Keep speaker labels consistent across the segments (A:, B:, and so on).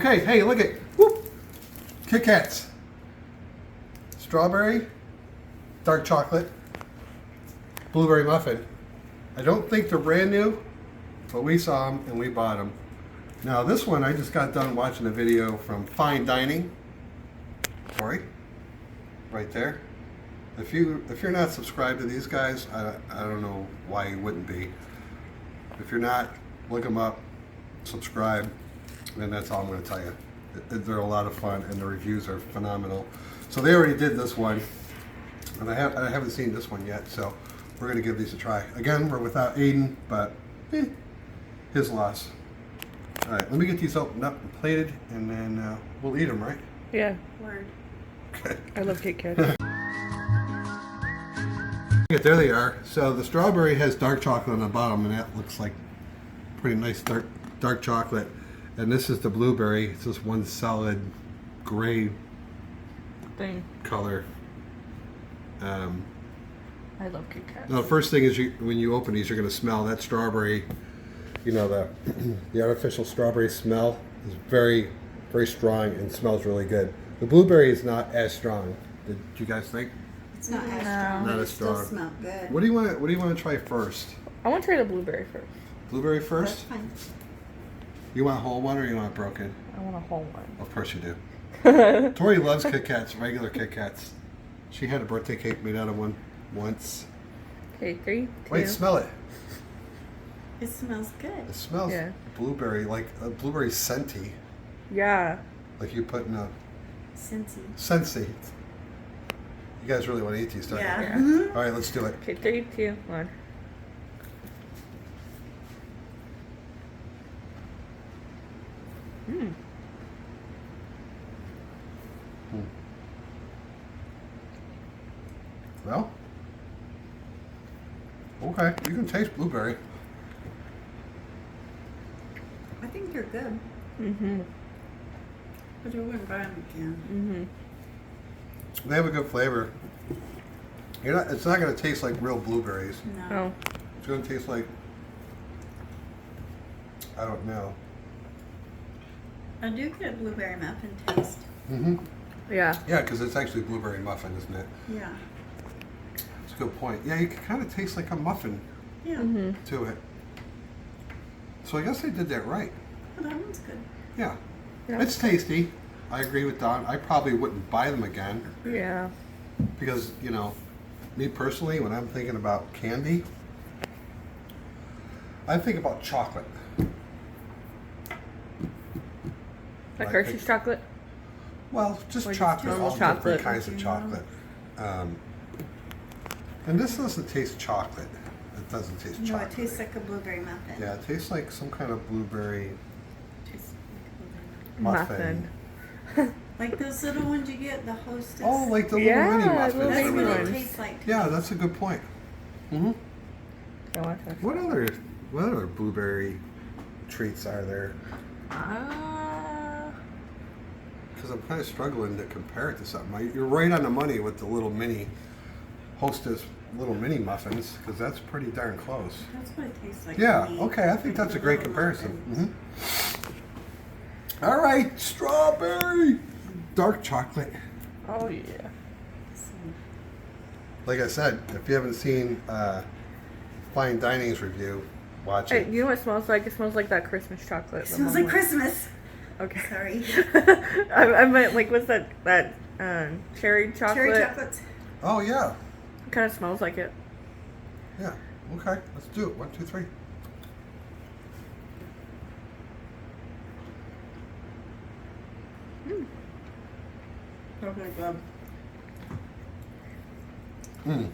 A: Okay, hey, look at, whoop, Kitkats. Strawberry, dark chocolate, blueberry muffin. I don't think they're brand new, but we saw them and we bought them. Now this one, I just got done watching a video from Fine Dining. Sorry, right there. If you're not subscribed to these guys, I don't know why you wouldn't be. If you're not, look them up, subscribe, and that's all I'm going to tell you. They're a lot of fun, and the reviews are phenomenal. So they already did this one, and I haven't seen this one yet, so we're going to give these a try. Again, we're without Aiden, but his loss. All right, let me get these opened up and plated, and then we'll eat them, right?
B: Yeah.
C: Word.
B: Okay. I love Kitkats.
A: There they are. So the strawberry has dark chocolate on the bottom, and that looks like pretty nice dark chocolate. And this is the blueberry. It's just one solid gray
B: Thing.
A: color.
B: I love Kitkats.
A: Now the first thing is when you open these, you're going to smell that strawberry. You know, the artificial strawberry smell is very, very strong and smells really good. The blueberry is not as strong. Did you guys think?
C: It's not as strong.
A: Not
C: but
A: as
C: it still
A: strong.
C: smells good.
A: What do you want to try first?
B: I want to try the blueberry first.
A: Blueberry
C: That's
A: first?
C: fine.
A: You want a whole one or you want it broken?
B: I want a whole one.
A: Of course you do. Tori loves Kit Kats, regular Kit Kats. She had a birthday cake made out of one once.
B: Okay, 3, 2.
A: Wait, smell it.
C: It smells good.
A: It smells blueberry, like a blueberry scenty.
B: Yeah.
A: Like you put in a
C: Scentsy.
A: Scentsy. You guys really want to eat these, don't
C: Yeah.
A: you? All right, let's do it.
B: Okay, 3, 2, 1. Mmm.
A: Well, okay, you can taste blueberry.
C: I think they're good.
B: Mm-hmm.
C: But I wouldn't buy them again.
B: Mm-hmm.
A: They have a good flavor. It's not going to taste like real blueberries.
C: No.
B: Oh.
A: It's going to taste like, I don't know.
C: I do get a blueberry muffin taste.
A: Mm-hmm.
B: Yeah.
A: Yeah, because it's actually blueberry muffin, isn't it?
C: Yeah.
A: That's a good point. Yeah, you can kind of taste like a muffin
C: Yeah.
B: Mm-hmm.
A: to it. So I guess they did that right.
C: Well, that one's good.
A: Yeah.
B: Yeah.
A: It's tasty. I agree with Don. I probably wouldn't buy them again
B: Yeah.
A: because, you know, me personally, when I'm thinking about candy, I think about chocolate.
B: Like Hershey's chocolate?
A: Well, just
B: Or just
A: chocolate,
B: normal
A: all
B: chocolate.
A: different kinds of chocolate. And this doesn't taste chocolate. It doesn't taste
C: No,
A: chocolate.
C: it tastes like a blueberry muffin.
A: Yeah, it tastes like some kind of blueberry
C: Tastes like a blueberry
A: muffin.
C: Like those little ones you get, the Hostess.
A: Oh, like the little
B: Yeah,
A: mini muffins.
B: little
C: That's
B: mini
C: what
A: or
C: it
A: the-
B: ones.
C: tastes like.
A: Yeah, that's a good point. Hmm.
B: I want that.
A: What other blueberry treats are there? Because I'm kind of struggling to compare it to something. You're right on the money with the little mini Hostess little mini muffins, because that's pretty darn close.
C: That's what it tastes like.
A: Yeah,
C: to me.
A: okay, I think that's a
C: the
A: great
C: little
A: comparison.
C: muffins.
A: All right, strawberry, dark chocolate.
B: Oh, yeah.
C: So,
A: Like I said, if you haven't seen Fine Dining's review, watch
B: Hey,
A: it.
B: you know what it smells like? It smells like that Christmas chocolate.
C: it
B: that
C: smells
B: Mom
C: like
B: likes.
C: Christmas.
B: Okay.
C: Sorry.
B: I meant, like, what's that cherry chocolate?
C: Cherry chocolates.
A: Oh, yeah.
B: It kind of smells like it.
A: Yeah, okay, let's do it. 1, 2, 3.
C: Okay, good.
A: Mm.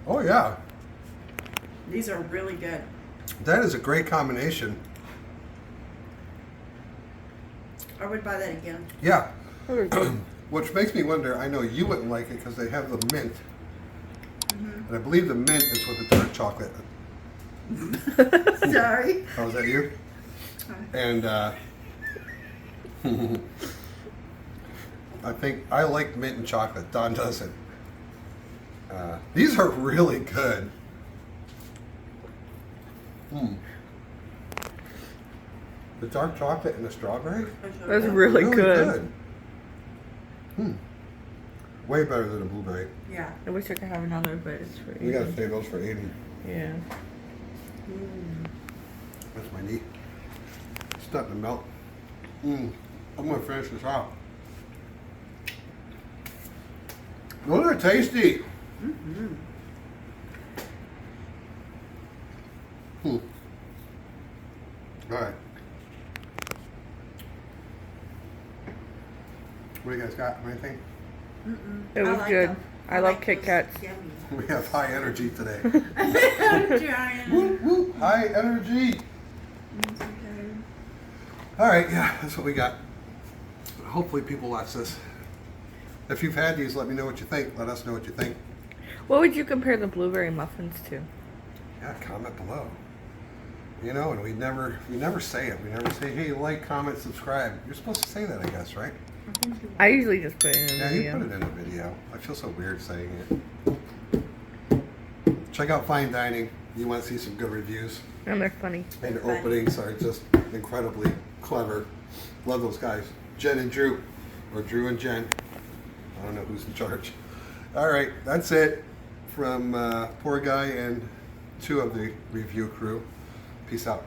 A: Oh, yeah.
C: These are really good.
A: That is a great combination.
C: I would buy that again.
A: Yeah.
B: Oh, good.
A: Which makes me wonder, I know you wouldn't like it because they have the mint. And I believe the mint is with the dark chocolate.
C: Sorry.
A: Oh, is that you? And I think I like mint and chocolate. Don doesn't. These are really good. The dark chocolate and the strawberry?
B: That's really good.
A: Way better than a blueberry.
C: Yeah.
B: I wish I could have another, but it's for
A: We gotta
B: Aiden.
A: save those for Aiden.
B: Yeah.
A: That's my knee. It's starting to melt. I'm gonna finish this off. Those are tasty. All right. What do you guys got? Anything?
B: It was good. I love Kitkats.
A: We have high energy today.
C: Giant.
A: Woo, woo, high energy. All right, yeah, that's what we got. Hopefully people watch this. If you've had these, let me know what you think. Let us know what you think.
B: What would you compare the blueberry muffins to?
A: Yeah, comment below. You know, and we never say it. We never say, hey, like, comment, subscribe. You're supposed to say that, I guess, right?
B: I usually just put it in a
A: Yeah,
B: video.
A: you put it in a video. I feel so weird saying it. Check out Fine Dining. You want to see some good reviews.
B: And they're funny.
A: And the openings are just incredibly clever. Love those guys. Jen and Drew. Or Drew and Jen. I don't know who's in charge. All right, that's it from PoorGuy and 2 of the review crew. Peace out.